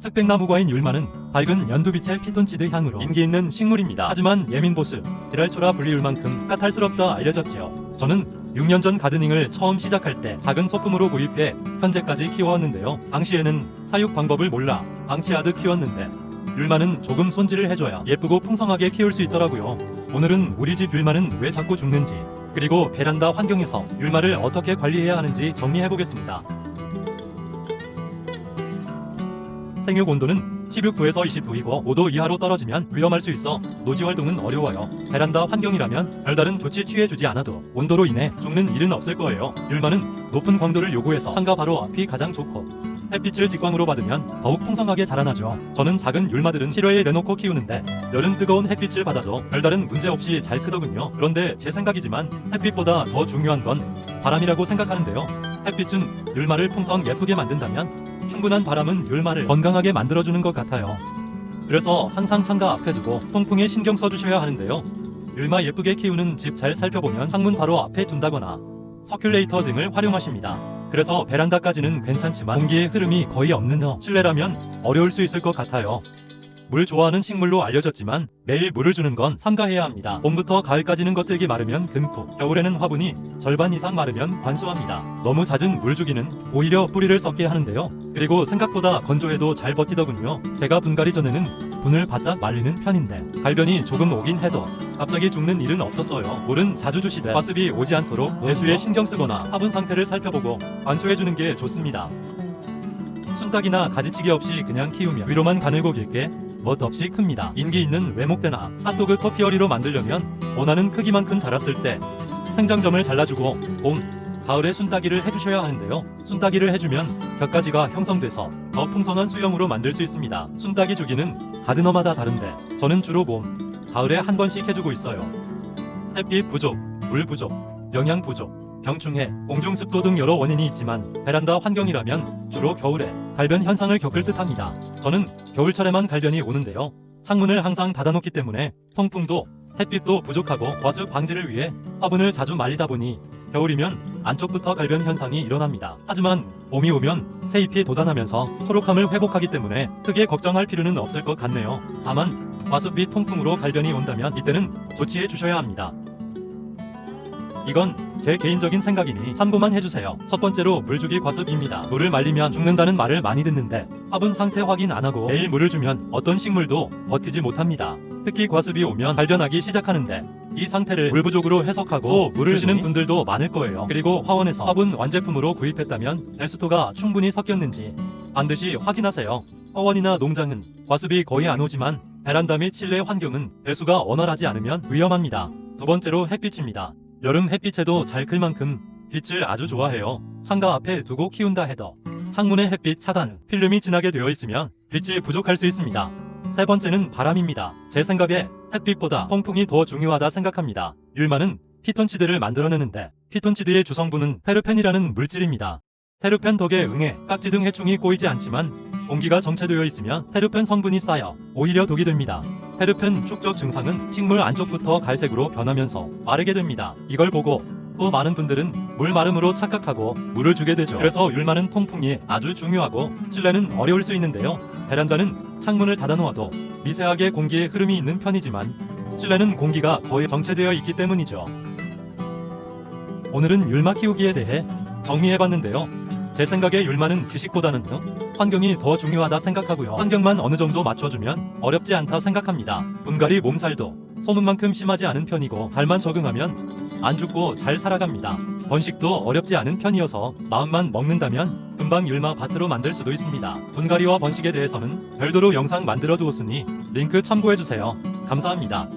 측백나무과인 율마는 밝은 연두빛의 피톤치드 향으로 인기 있는 식물입니다. 하지만 예민보스, 비랄초라 불리울 만큼 까탈스럽다 알려졌지요. 저는 6년 전 가드닝을 처음 시작할 때 작은 소품으로 구입해 현재까지 키워왔는데요. 당시에는 사육 방법을 몰라 방치하듯 키웠는데 율마는 조금 손질을 해줘야 예쁘고 풍성하게 키울 수 있더라고요. 오늘은 우리 집 율마는 왜 자꾸 죽는지, 그리고 베란다 환경에서 율마를 어떻게 관리해야 하는지 정리해보겠습니다. 생육 온도는 16도에서 20도이고 5도 이하로 떨어지면 위험할 수 있어 노지 활동은 어려워요. 베란다 환경이라면 별다른 조치 취해주지 않아도 온도로 인해 죽는 일은 없을 거예요. 율마는 높은 광도를 요구해서 창가 바로 앞이 가장 좋고 햇빛을 직광으로 받으면 더욱 풍성하게 자라나죠. 저는 작은 율마들은 실외에 내놓고 키우는데 여름 뜨거운 햇빛을 받아도 별다른 문제 없이 잘 크더군요. 그런데 제 생각이지만 햇빛보다 더 중요한 건 바람이라고 생각하는데요. 햇빛은 율마를 풍성 예쁘게 만든다면 충분한 바람은 율마를 건강하게 만들어주는 것 같아요. 그래서 항상 창가 앞에 두고 통풍에 신경 써주셔야 하는데요. 율마 예쁘게 키우는 집 잘 살펴보면 창문 바로 앞에 둔다거나 서큘레이터 등을 활용하십니다. 그래서 베란다까지는 괜찮지만 공기의 흐름이 거의 없는 실내라면 어려울 수 있을 것 같아요. 물 좋아하는 식물로 알려졌지만 매일 물을 주는 건 삼가해야 합니다. 봄부터 가을까지는 겉흙이 마르면 듬고, 겨울에는 화분이 절반 이상 마르면 관수합니다. 너무 잦은 물주기는 오히려 뿌리를 썩게 하는데요. 그리고 생각보다 건조해도 잘 버티더군요. 제가 분갈이 전에는 분을 바짝 말리는 편인데 갈변이 조금 오긴 해도 갑자기 죽는 일은 없었어요. 물은 자주 주시되 과습이 오지 않도록 배수에 신경 쓰거나 화분 상태를 살펴보고 관수해주는 게 좋습니다. 순딱이나 가지치기 없이 그냥 키우면 위로만 가늘고 길게 멋 없이 큽니다. 인기 있는 외목대나 핫도그 토피어리로 만들려면 원하는 크기만큼 자랐을 때 생장점을 잘라주고 봄, 가을에 순따기를 해주셔야 하는데요. 순따기를 해주면 곁가지가 형성돼서 더 풍성한 수영으로 만들 수 있습니다. 순따기 주기는 가드너마다 다른데 저는 주로 봄, 가을에 한 번씩 해주고 있어요. 햇빛 부족, 물 부족, 영양 부족, 병충해, 공중습도 등 여러 원인이 있지만 베란다 환경이라면 주로 겨울에 갈변 현상을 겪을 듯합니다. 저는 겨울철에만 갈변이 오는데요. 창문을 항상 닫아놓기 때문에 통풍도 햇빛도 부족하고 과습 방지를 위해 화분을 자주 말리다 보니 겨울이면 안쪽부터 갈변 현상이 일어납니다. 하지만 봄이 오면 새잎이 돋아나면서 초록함을 회복하기 때문에 크게 걱정할 필요는 없을 것 같네요. 다만 과습 및 통풍으로 갈변이 온다면 이때는 조치해 주셔야 합니다. 이건 제 개인적인 생각이니 참고만 해주세요. 첫 번째로 물주기 과습입니다. 물을 말리면 죽는다는 말을 많이 듣는데 화분 상태 확인 안 하고 매일 물을 주면 어떤 식물도 버티지 못합니다. 특히 과습이 오면 갈변하기 시작하는데 이 상태를 물 부족으로 해석하고 물을 주시는 분들도 많을 거예요. 그리고 화원에서 화분 완제품으로 구입했다면 배수토가 충분히 섞였는지 반드시 확인하세요. 화원이나 농장은 과습이 거의 안 오지만 베란다 및 실내 환경은 배수가 원활하지 않으면 위험합니다. 두 번째로 햇빛입니다. 여름 햇빛에도 잘 클 만큼 빛을 아주 좋아해요. 창가 앞에 두고 키운다 해도 창문의 햇빛 차단, 필름이 진하게 되어 있으면 빛이 부족할 수 있습니다. 세 번째는 바람입니다. 제 생각에 햇빛보다 통풍이 더 중요하다 생각합니다. 율마는 피톤치드를 만들어내는데 피톤치드의 주성분은 테르펜이라는 물질입니다. 테르펜 덕에 응애, 깍지 등 해충이 꼬이지 않지만 공기가 정체되어 있으면 테르펜 성분이 쌓여 오히려 독이 됩니다. 테르펜 축적 증상은 식물 안쪽부터 갈색으로 변하면서 마르게 됩니다. 이걸 보고 또 많은 분들은 물 마름으로 착각하고 물을 주게 되죠. 그래서 율마는 통풍이 아주 중요하고 실내는 어려울 수 있는데요. 베란다는 창문을 닫아놓아도 미세하게 공기의 흐름이 있는 편이지만 실내는 공기가 거의 정체되어 있기 때문이죠. 오늘은 율마 키우기에 대해 정리해봤는데요. 제 생각에 율마는 지식보다는 환경이 더 중요하다 생각하고요. 환경만 어느 정도 맞춰주면 어렵지 않다 생각합니다. 분갈이 몸살도 소문만큼 심하지 않은 편이고 잘만 적응하면 안 죽고 잘 살아갑니다. 번식도 어렵지 않은 편이어서 마음만 먹는다면 금방 율마 밭으로 만들 수도 있습니다. 분갈이와 번식에 대해서는 별도로 영상 만들어 두었으니 링크 참고해주세요. 감사합니다.